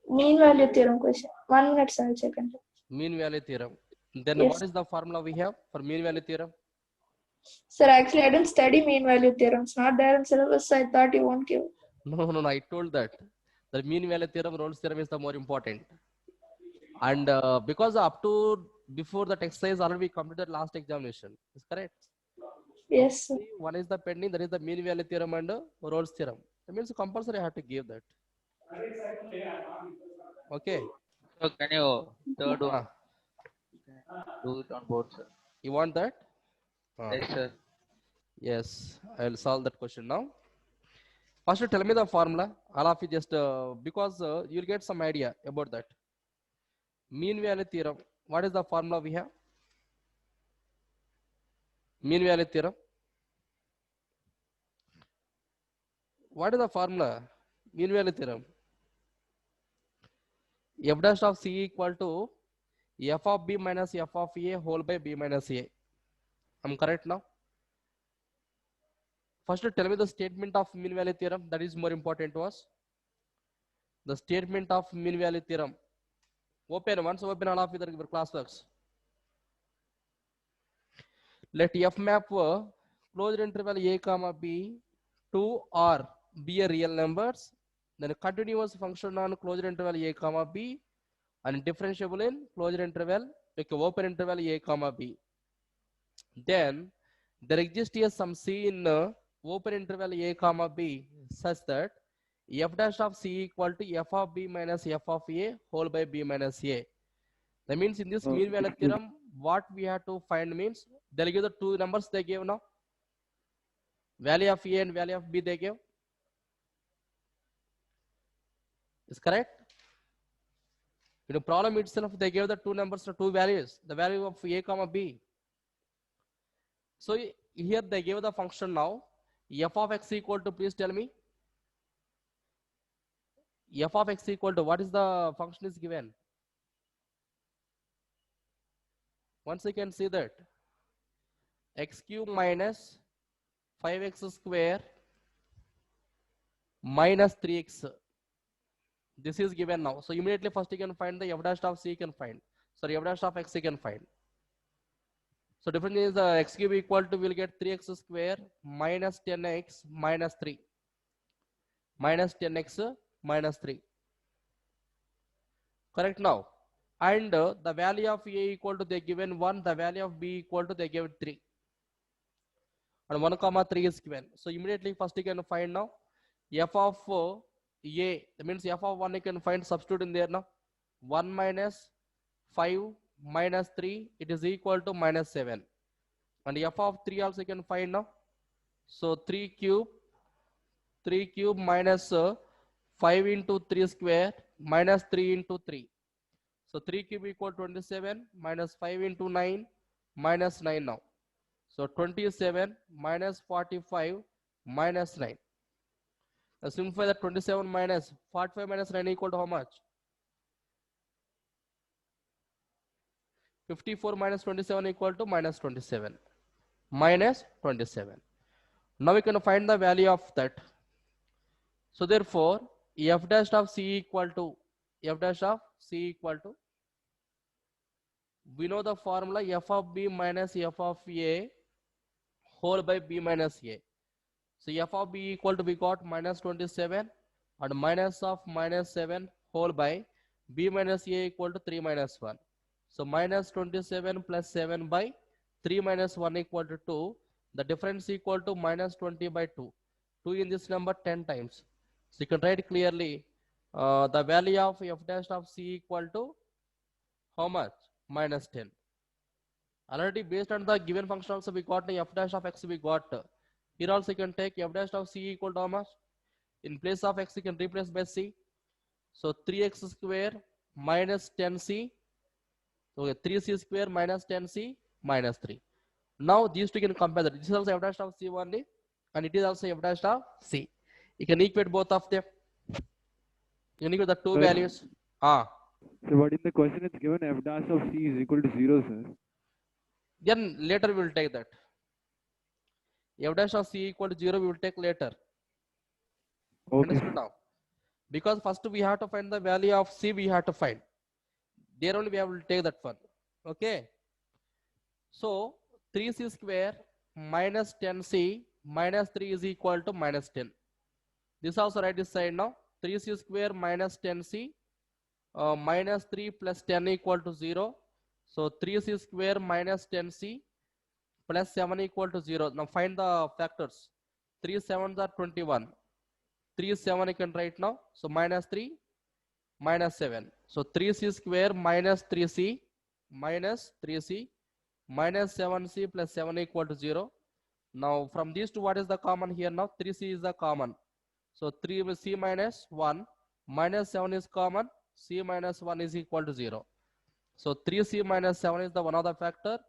Mean value theorem question. 1 minute, sir, second. Mean value theorem. Then Yes. what is the formula we have for mean value theorem? Sir, actually, I didn't study mean value theorem. It's not there in syllabus, so I thought you won't give. No, I told that the mean value theorem, Rolle's theorem is the more important. And because up to before that exercise already we completed last examination, is correct? Yes, sir. One is the pending, that is the mean value theorem and Rolle's theorem. That means compulsory I have to give that. Okay. So can you third one Ah, do it on board, sir? you want that? Ah, Yes, sir. yes, I will solve that question now. First, tell me the formula. All of you just because you'll get some idea about that. Mean value theorem. What is the formula we have? Mean value theorem. What is the formula? Mean value theorem. F dash of C equal to f of b minus f of a whole by b minus a. I'm correct now? First, tell me the statement of mean value theorem. That is more important to us. The statement of mean value theorem. Open once, open all of your class works. Let f map closed interval a comma b to r be a real numbers. Then continuous function on closed interval a comma b and differentiable in closed interval, like open interval a comma b. Then there exists some c in open interval a comma b such that f dash of c equal to f of b minus f of a whole by b minus a. That means in this mean value theorem, what we have to find means they'll give the two numbers they gave now. Value of a and value of b they gave. Is correct? In the problem itself, they gave the two numbers to two values, the value of a comma b. So here they gave the function now. F of x equal to, please tell me. F of x equal to, what is the function is given? Once you can see that x cube minus 5x square minus 3x. This is given now. So immediately first you can find the f dash of c you can find. Sorry, f dash of x you can find. So difference is x cube equal to, we'll get 3x square minus 10x minus 3. Minus 10x minus 3. Correct now. And the value of a equal to they given 1, the value of b equal to they given 3. And 1 comma 3 is given. So immediately first you can find now f of a, that means f of 1 you can find, substitute in there now. 1 minus 5 minus 3, it is equal to minus 7. And f of 3 also you can find now. So 3 cube minus 5 into 3 square minus 3 into 3. So 3 cube equal 27 minus 5 into 9 minus 9 now. So 27 minus 45 minus 9. Now simplify that 27 minus 45 minus 9 equal to how much? 54 minus 27 equal to minus 27. Minus 27. Now we can find the value of that. So therefore, f dash of c equal to, we know the formula f of b minus f of a whole by b minus a. So f of b equal to, we got minus 27 and minus of minus 7 whole by b minus a equal to 3 minus 1. So minus 27 plus 7 by 3 minus 1 equal to 2. The difference equal to minus 20 by 2. 2 in this number 10 times. So you can write clearly the value of f dash of c equal to how much? Minus 10. Already based on the given function also we got the f dash of x we got. Here also you can take f dash of c equal to how much? In place of x you can replace by c. So 3x square minus 10c. Okay, 3c square minus 10c minus 3. Now these two can compare that. This is also f dash of c only and it is also f dash of c. You can equate both of them. You can equate the two values. So what in the question it's given f dash of c is equal to 0, sir. Then later we will take that. F dash of c equal to 0 we will take later. Okay. Understood now? Because first we have to find the value of c, we have to find. There only we have to take that one. Okay. So 3c square minus 10c minus 3 is equal to minus 10. This also write this side now. 3c square minus 10c minus 3 plus 10 equal to 0. So 3c square minus 10c plus 7 equal to 0. Now find the factors. 3 7s are 21. 3 7 you can write now. So minus 3 minus 7. So 3c square minus 3c minus 3c minus 7c plus 7 equal to 0. Now from these two, what is the common here now? 3c is the common. So 3c minus 1 minus 7 is common. C minus 1 is equal to 0. So 3c minus 7 is the one of the factor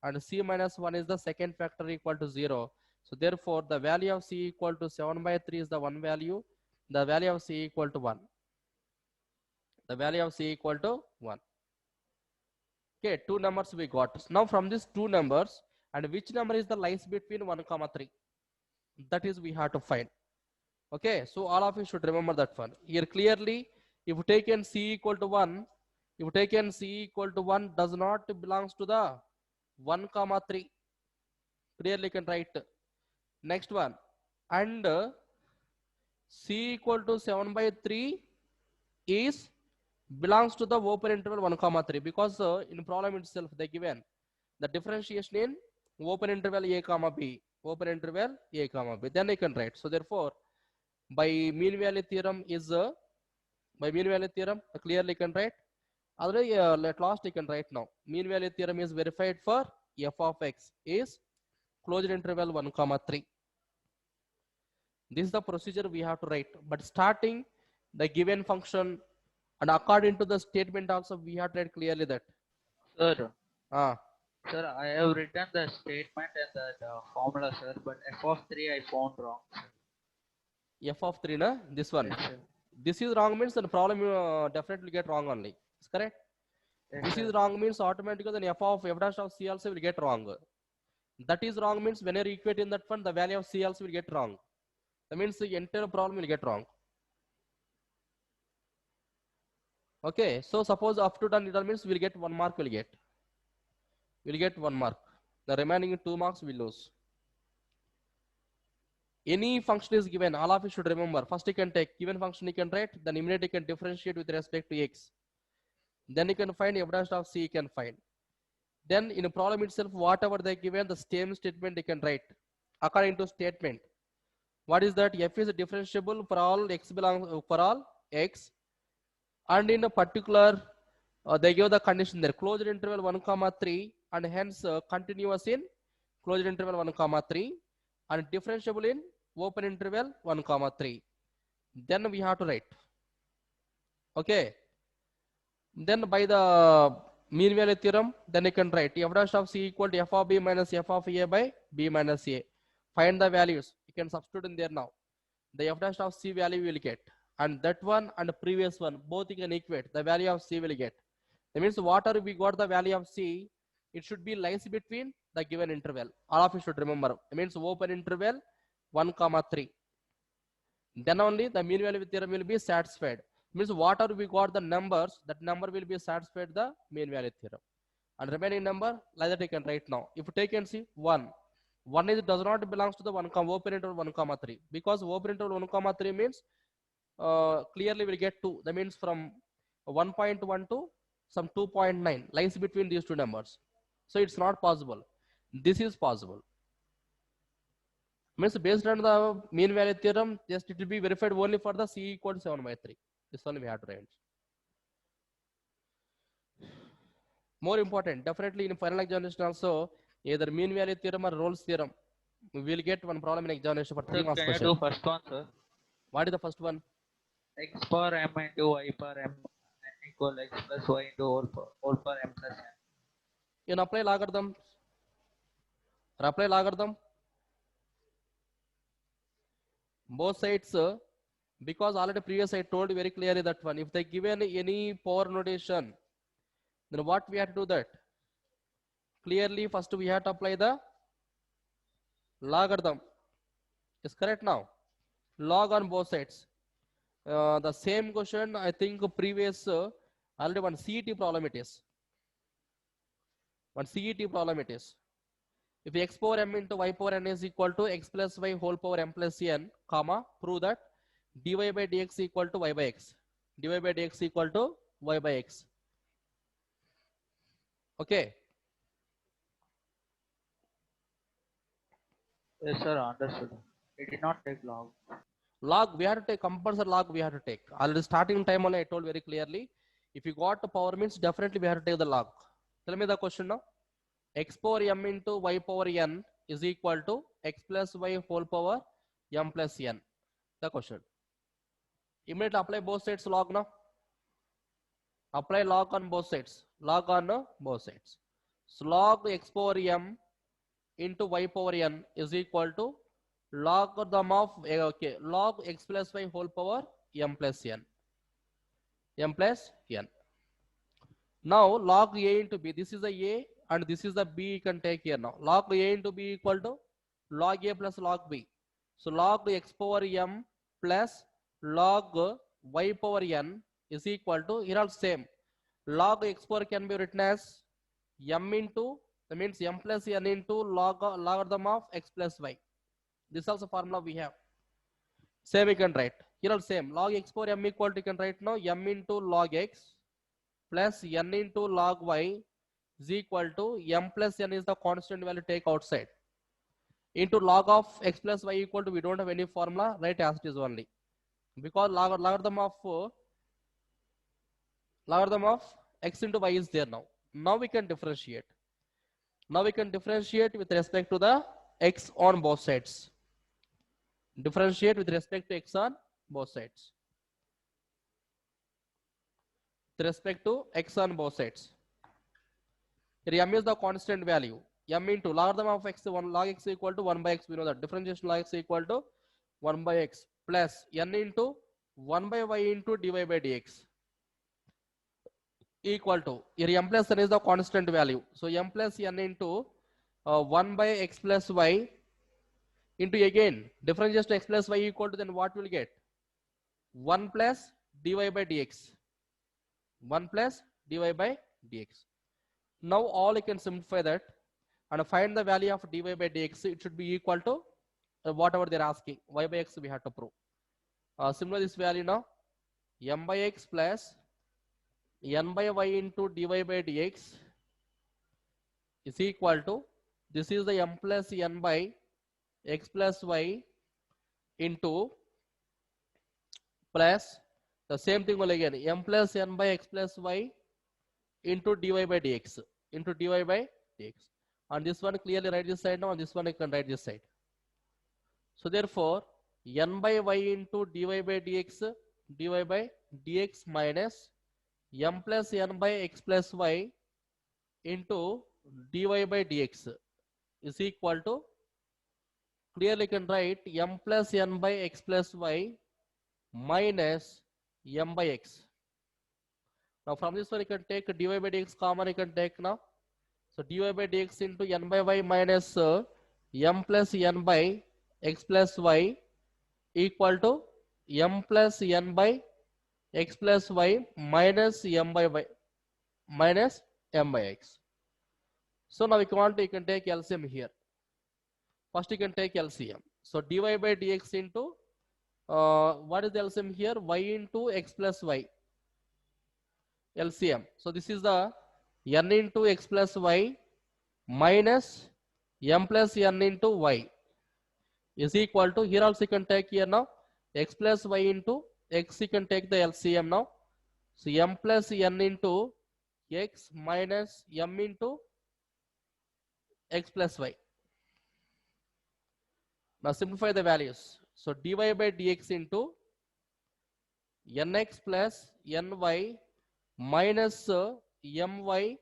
and c minus 1 is the second factor equal to 0. So therefore the value of c equal to 7 by 3 is the one value. The value of c equal to 1. The value of c equal to 1. Okay, two numbers we got. Now from these two numbers, and which number is the lies between 1 comma 3? That is we have to find. Okay, so all of you should remember that one. Here clearly, if you taken c equal to 1, if you taken c equal to 1 does not belongs to the 1 comma 3. Clearly you can write. Next one. And c equal to 7 by 3 is belongs to the open interval 1 comma 3, because in problem itself they given the differentiation in open interval a comma b, open interval a comma b, then I can write. So therefore by mean value theorem is clearly can write. Already at last you can write now. Mean value theorem is verified for f of x is closed interval 1 comma 3. This is the procedure we have to write. But starting the given function and according to the statement also we have to write clearly that. Sir, Ah, sir, I have written the statement and that formula, sir, but f of 3 I found wrong. f of 3 na this one. Yes, sir. This is wrong means the problem definitely get wrong only. Is correct? Yes, This sir. is wrong means automatically then f dash of c also will get wrong. That is wrong means when you equate in that one, the value of c also will get wrong. That means the entire problem will get wrong. Okay, so suppose up to done it means we'll get 1 mark. We'll get 1 mark. The remaining 2 marks we lose. Any function is given, all of you should remember. First you can take given function, you can write, then immediately you can differentiate with respect to x. Then you can find f dash of c, you can find. Then in a problem itself, whatever they given, the same statement you can write according to statement. What is that? F is differentiable for all x belongs for all x, and in a particular they give the condition there, closed interval 1 comma 3, and hence continuous in closed interval 1 comma 3 and differentiable in open interval 1 comma 3. Then we have to write. Okay. Then by the mean value theorem, then you can write f dash of c equal to f of b minus f of a by b minus a. Find the values. You can substitute in there now. The f dash of c value will get, and that one and the previous one both you can equate. The value of c will get. That means whatever we got the value of c, it should be lies between the given interval. All of you should remember. It means open interval 1 comma 3. Then only the mean value theorem will be satisfied. Means whatever we got the numbers, that number will be satisfied the mean value theorem. And remaining number, like that you can write now. If you take and see 1 is does not belongs to the 1 comma open interval 1 comma 3, because open interval 1 comma 3 means clearly we'll get 2. That means from 1.1 to some 2.9 lies between these two numbers. So it's not possible. This is possible. Means based on the mean value theorem, just it will be verified only for the c equal to 7 by 3. This only we have to write. More important, definitely in final examination also, either mean value theorem or Rolle's theorem. We will get one problem in examination for 3 Sir, marks can you question. do first one, sir? What is the first one? X power m into y power m equal x plus y into whole power m plus n. You can apply logarithm. Or apply logarithm. Both sides, because already previous I told you very clearly that one. If they given any power notation, then what we have to do that? Clearly, first we have to apply the logarithm. Is correct now? Log on both sides. The same question, I think previous already one CET problem it is. One CET problem it is. If x power m into y power n is equal to x plus y whole power m plus n, comma, prove that dy by dx equal to y by x. dy by dx equal to y by x. Okay. Yes, sir, understood. It did not take long. Log, we have to take compulsory log, we have to take. Already starting time only I told very clearly. If you got the power means definitely we have to take the log. Tell me the question now. X power m into y power n is equal to x plus y whole power m plus n. The question. Immediately apply both sides log now. Apply log on both sides. Log on both sides. So log x power m into y power n is equal to logarithm of log x plus y whole power m plus n. M plus n. Now log a into b. This is the a and this is the b. You can take here now. Log a into b equal to log a plus log b. So log x power m plus log y power n is equal to, here also same. Log x power can be written as m into, that means m plus n into logarithm of x plus y. This also formula we have. Same we can write. Here also same. Log x power m equal to, you can write now m into log x plus n into log y is equal to m plus n is the constant value take outside. Into log of x plus y equal to, we don't have any formula, right, as it is only. Because logarithm of x into y is there now. Now we can differentiate. Now we can differentiate with respect to the x on both sides. Differentiate with respect to x on both sides. With respect to x on both sides. Here m is the constant value. M into logarithm of x, 1 log x equal to 1 by x. We know that differentiation log x equal to 1 by x plus n into 1 by y into dy by dx equal to, here m plus n is the constant value. So m plus n into 1 by x plus y into, again differentiation x plus y equal to, then what will get? 1 plus dy by dx. 1 plus dy by dx. Now all you can simplify that and find the value of dy by dx. It should be equal to whatever they're asking. Y by x we have to prove. Similar this value now, m by x plus n by y into dy by dx is equal to, this is the m plus n by x plus y into plus the same thing only again, m plus n by x plus y into dy by dx, into dy by dx. On this one clearly write this side now, on this one you can write this side. So therefore n by y into dy by dx, dy by dx minus m plus n by x plus y into dy by dx is equal to, clearly can write m plus n by x plus y minus m by x. Now from this one you can take dy by dx common, you can take now. So dy by dx into n by y minus m plus n by x plus y equal to m plus n by x plus y minus m by y minus m by x. So now if you want to, you can take LCM here. First you can take LCM. So dy by dx into what is the LCM here? Y into x plus y. LCM. So this is the n into x plus y minus m plus n into y is equal to, here also you can take here now x plus y into x, you can take the LCM now. So m plus n into x minus m into x plus y. Now simplify the values. So dy by dx into nx plus ny minus my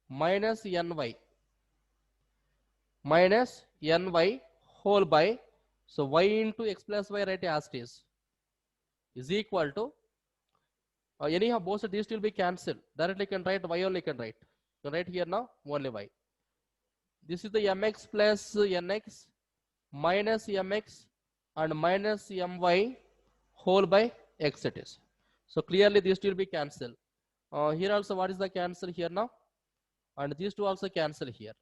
minus ny minus ny whole by, so y into x plus y right as it is equal to, anyhow both of these will be cancelled. Directly can write y only can write. You can write here now only y. This is the mx plus nx minus mx and minus my whole by x it is. So clearly these two will be cancelled. Here also what is the cancel here now? And these two also cancel here.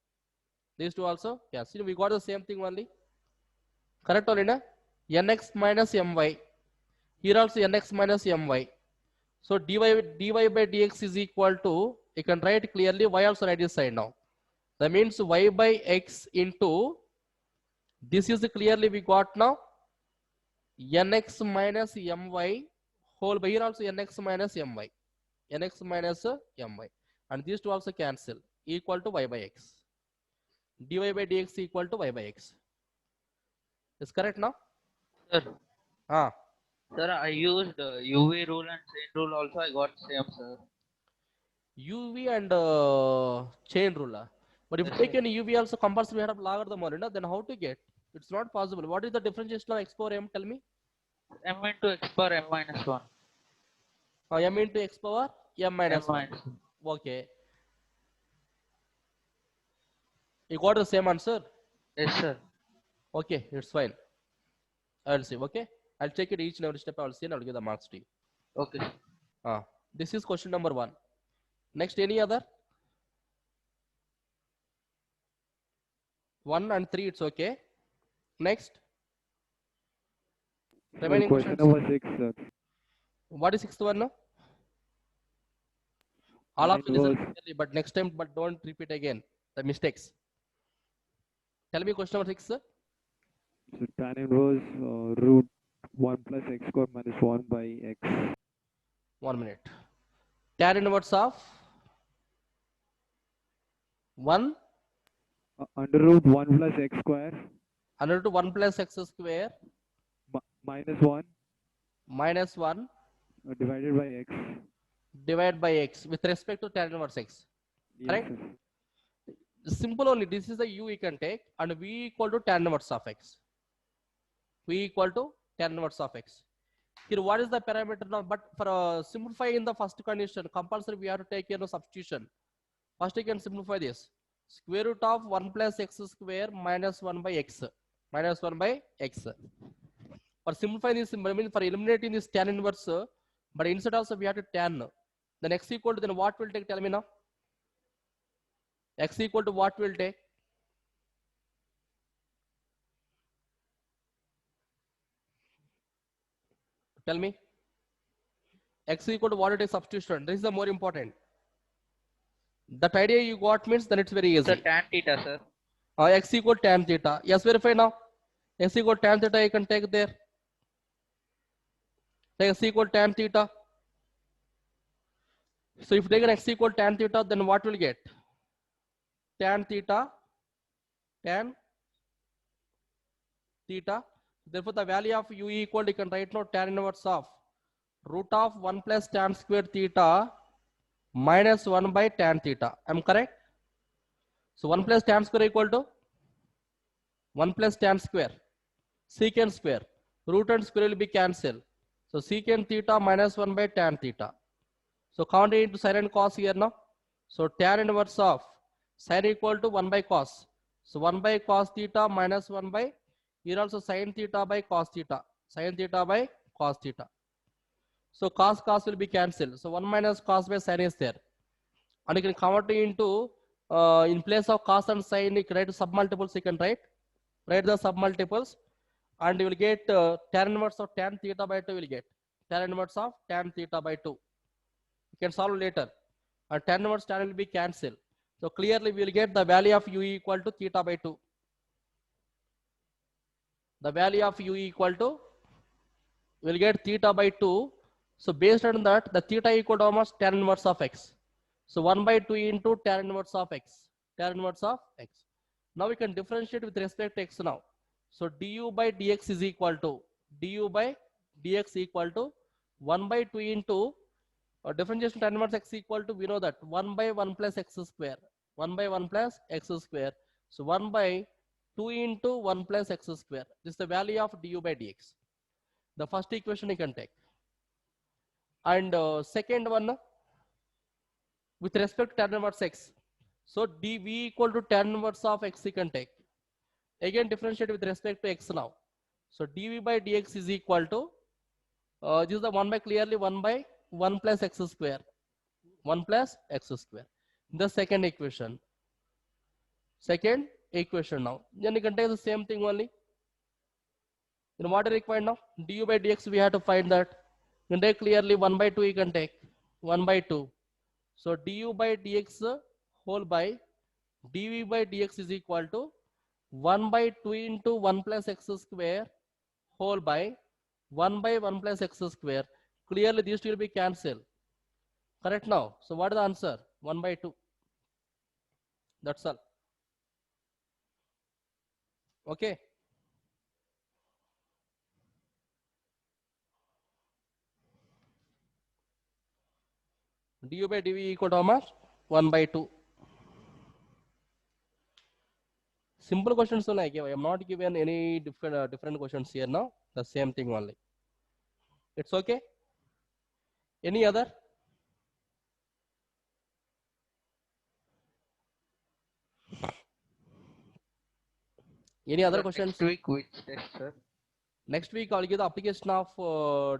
These two also cancel. We got the same thing only. Correct or not? Nx minus my. Here also nx minus my. So dy by dx is equal to, you can write clearly y also write this side now. That means y by x into, this is clearly we got now nx minus my whole by, here also nx minus my. Nx minus my. And these two also cancel, equal to y by x. Dy by dx equal to y by x. Is correct now? Sir, Ah. sir, I used UV rule and chain rule also. I got same, sir. UV and chain ruler. But if Yes, take sir. any UV also compulsory we have logarithm only, then how to get? It's not possible. What is the differentiation of x power m? Tell me. M into x power m minus 1. M into x power m M minus 1. minus 1. Okay. You got the same answer? Yes, sir. Okay, it's fine. I'll see. Okay. I'll check it each and every step. I'll see and I'll give the marks to you. Okay, sir. This is question number 1. Next, any other? 1 and 3, it's okay. Next. Remaining Question questions. number 6, sir. What is 6th one now? All of you Mine listen was- clearly, but next time, but don't repeat again the mistakes. Tell me question number 6, sir. So tan inverse root 1 plus x square minus 1 by x. 1 minute. Tan inverse of 1 Under root 1 plus x square under to 1 plus x square minus 1 minus 1 divided by x. divided by x with respect to tan inverse x. Yes, Correct? sir. Simple only. This is the u we can take, and v equal to tan inverse of x. V equal to tan inverse of x. Here, what is the parameter now? But for simplifying in the first condition, compulsory we have to take a substitution. First, you can simplify this. Square root of 1 plus x square minus 1 by x. Minus 1 by x. For simplifying this, I mean for eliminating this tan inverse, but instead also we have to tan. Then x equal to, then what will take? Tell me now. X equal to what will take? Tell me. X equal to what will take substitution? This is the more important. That idea you got means then it's very easy. Sir, tan theta, sir. X equal tan theta. Yes, verify now. X equal tan theta you can take there. Take x equal tan theta. So if you take an x equal tan theta, then what will get? Tan theta. Tan theta. Therefore, the value of u equal, you can write now tan inverse of root of 1 plus tan square theta minus 1 by tan theta. Am I correct? So 1 plus tan square equal to 1 plus tan square secant square. Root and square will be cancelled. So secant theta minus 1 by tan theta. So count it into sin and cos here now. So tan inverse of sin equal to 1 by cos. So 1 by cos theta minus 1 by, here also sin theta by cos theta. Sin theta by cos theta. So cos will be cancelled. So 1 minus cos by sin is there. And you can convert it into, in place of cos and sin, you can write submultiples, you can write the submultiples. And you will get tan inverse of tan theta by 2 will get. Tan inverse of tan theta by 2. You can solve later. And tan inverse tan will be cancelled. So clearly we will get the value of u equal to theta by 2. The value of u equal to, we will get theta by 2. So based on that, the theta equal to how much? Tan inverse of x. So 1 by 2 into tan inverse of x. Tan inverse of x. Now we can differentiate with respect to x now. So du by dx is equal to, du by dx equal to 1 by 2 into differentiation tan inverse x equal to, we know that 1 by 1 plus x square. 1 by 1 plus x square. So 1 by 2 into 1 plus x square. This is the value of du by dx. The first equation you can take. And second one, with respect to tan inverse x. So dv equal to tan inverse of x you can take. Again differentiate with respect to x now. So dv by dx is equal to This is the 1 by clearly 1 by 1 plus x square. 1 plus x square. The second equation. Second equation now. Then you can take the same thing only. Then what is required now? Du by dx we have to find that. You can take clearly 1 by 2 you can take. 1 by 2. So du by dx whole by dv by dx is equal to 1 by 2 into 1 plus x square whole by 1 by 1 plus x square. Clearly these two will be cancelled. Correct now. So what is the answer? 1 by 2. That's all. Okay. Du by dv equal to how much? 1 by 2. Simple questions only I give. I am not given any different questions here now. The same thing only. It's okay. Any other? Any other Sir, questions? next week which test, sir? Next week I'll give the application of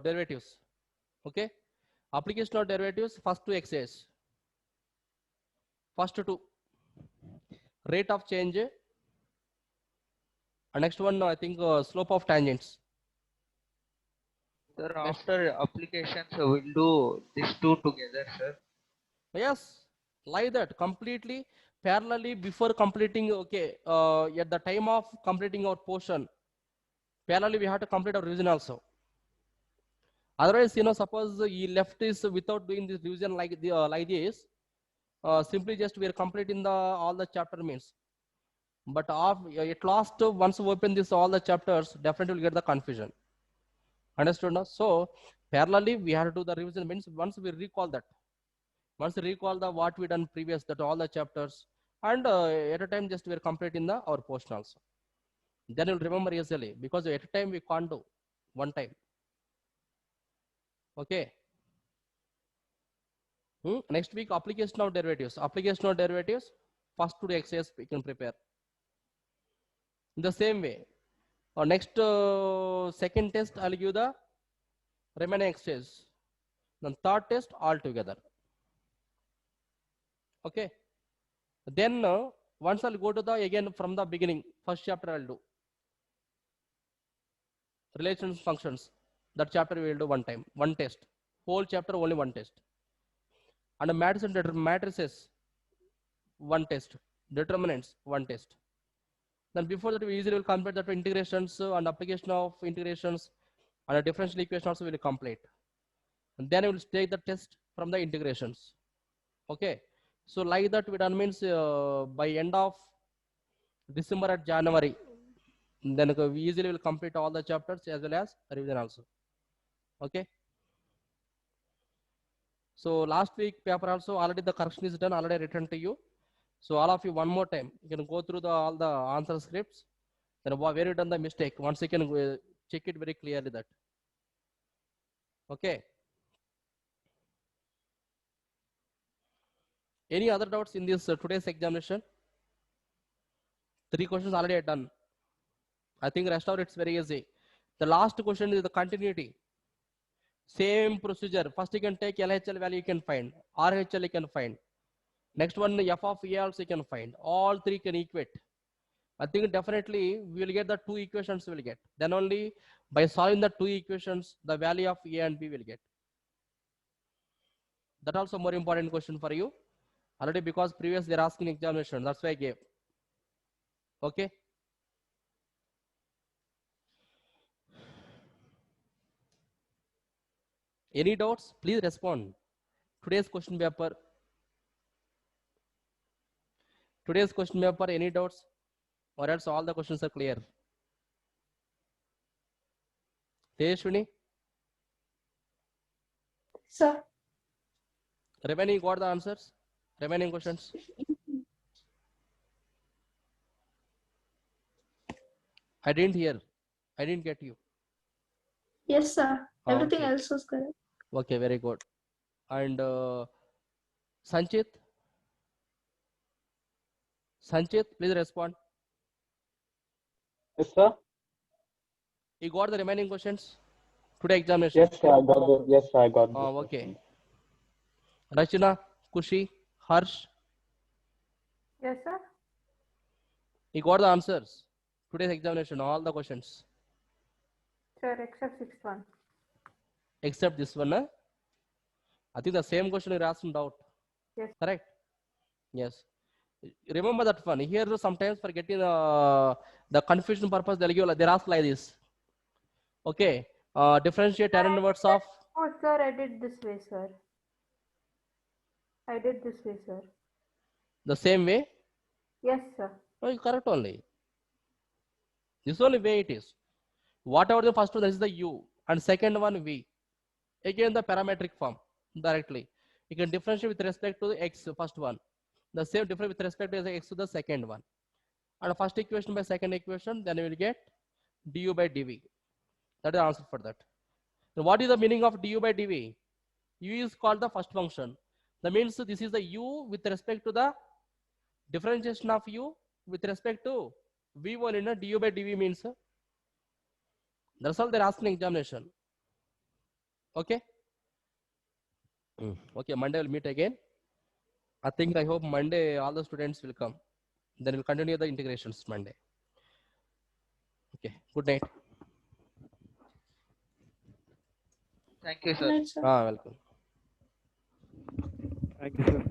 derivatives. Okay. Application of derivatives. First two exercise. First two. Rate of change. And next one I think slope of tangents. Sir, Next. after applications, we'll do these two together, sir. Yes, like that completely parallelly before completing. Okay, at the time of completing our portion, parallelly we have to complete our revision also. Otherwise, suppose he left this without doing this revision like like this, simply just we are completing the all the chapter means. But at last, once we open this all the chapters, definitely will get the confusion. Understood now? So parallelly we have to do the revision means once we recall that. Once we recall the what we done previous, that all the chapters, and at a time just we are completing the our portion also. Then you'll remember easily, because at a time we can't do one time. Okay. Next week application of derivatives. Application of derivatives. First two exercise we can prepare. In the same way. Next second test I'll give the remaining exercise. Then third test all together. Okay. Then once I'll go to the again from the beginning, first chapter I'll do relations functions. That chapter we will do one time, one test. Whole chapter only one test. And matrices, one test. Determinants, one test. Then before that we easily will complete that integrations and application of integrations and a differential equation also will complete. And then we will take the test from the integrations. Okay. So like that we done means by end of December or January, then we easily will complete all the chapters as well as revision also. Okay. So last week paper also already the correction is done, already written to you. So all of you one more time, you can go through all the answer scripts. Then where you done the mistake, once you can check it very clearly that. Okay. Any other doubts in this today's examination? 3 questions already done. I think rest of it's very easy. The last question is the continuity. Same procedure. First you can take LHL value you can find, RHL you can find. Next one f of a also you can find. All three can equate. I think definitely we will get the 2 equations we will get. Then only by solving the 2 equations, the value of A and B will get. That also more important question for you. Already because previous they are asking examination. That's why I gave. Okay. Any doubts? Please respond. Today's question paper. Today's question paper, any doubts? Or else all the questions are clear. Tejashwini? Sir. Remaining got the answers? Remaining questions? I didn't hear. I didn't get you. Yes, sir. Everything Okay. else was correct. Okay, very good. And Sanchit? Sanchit, please respond. Yes, sir. You got the remaining questions? today examination? Yes, sir, I got the. Yes, sir, I got the Okay. question. Rachana, Kushi, Harsh, Yes, sir. you got the answers. Today's examination, all the questions Sir, except sixth one. except this one. I think the same question you asked in doubt. Yes. Correct? Yes. Remember that one. Here sometimes for getting the confusion purpose, they'll ask like this. Okay. Differentiate tan inverse of. Oh, sir, I did this way, sir. I did this way, sir. The same way? Yes, sir. No, you correct only. This only way it is. Whatever the first one, this is the U, and second one V. Again the parametric form directly. You can differentiate with respect to the X first one. The same difference with respect to the X to the second one. And first equation by second equation, then you will get du by dv. That is the answer for that. Now, what is the meaning of du by dv? U is called the first function. That means this is the U with respect to the differentiation of U with respect to V1 in a du by dv means. That's all they're asking in examination. Okay. Okay, Monday we'll meet again. I hope Monday all the students will come. Then we'll continue the integrations Monday. Okay, good night. Thank you, sir. Good night, sir. Welcome. Thank you, sir.